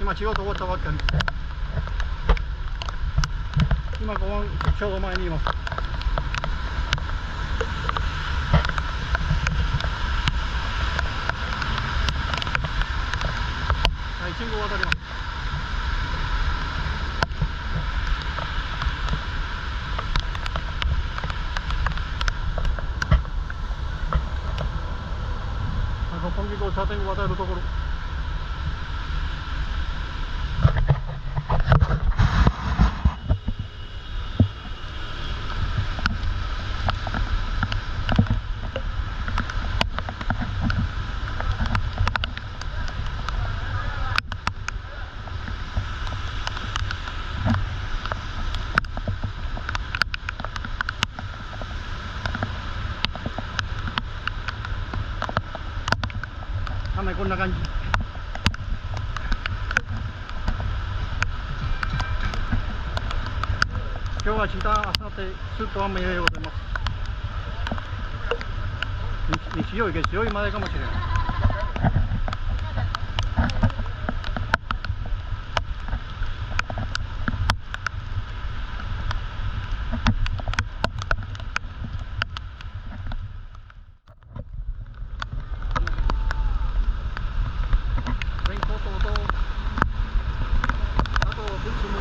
今仕事終わったばっかり。今5番ちょうど前にいます。はい、信号渡ります。六本木交差点を渡るところ。雨こんな感じ。今日は明日、明後日ずっと雨でございます。日曜日、月曜日までかもしれない。レインコートと、あとブーツも。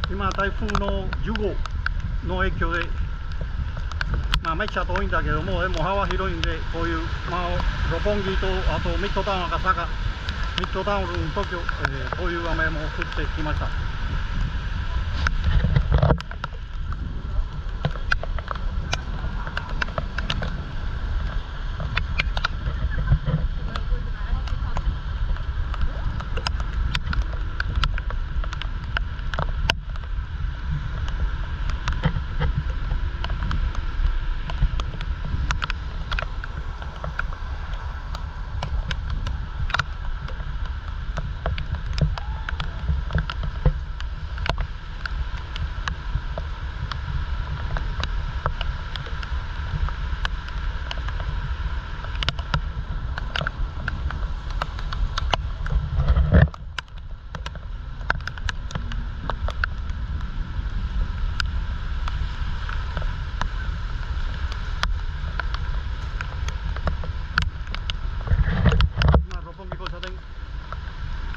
今台風の10号の影響で、めっちゃ遠いんだけども、でも幅広いんで、こういう、六本木とあとミッドタウン赤坂、ミッドタウン東京、こういう雨も降ってきました。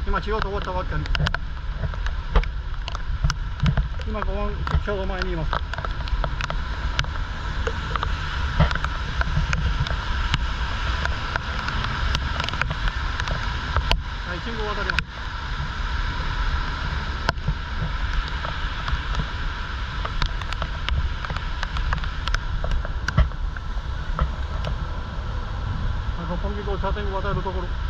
今仕事終わったばっかり。今5番ちょうど前にいます。はい、信号渡ります。六本木交差点を渡るところ。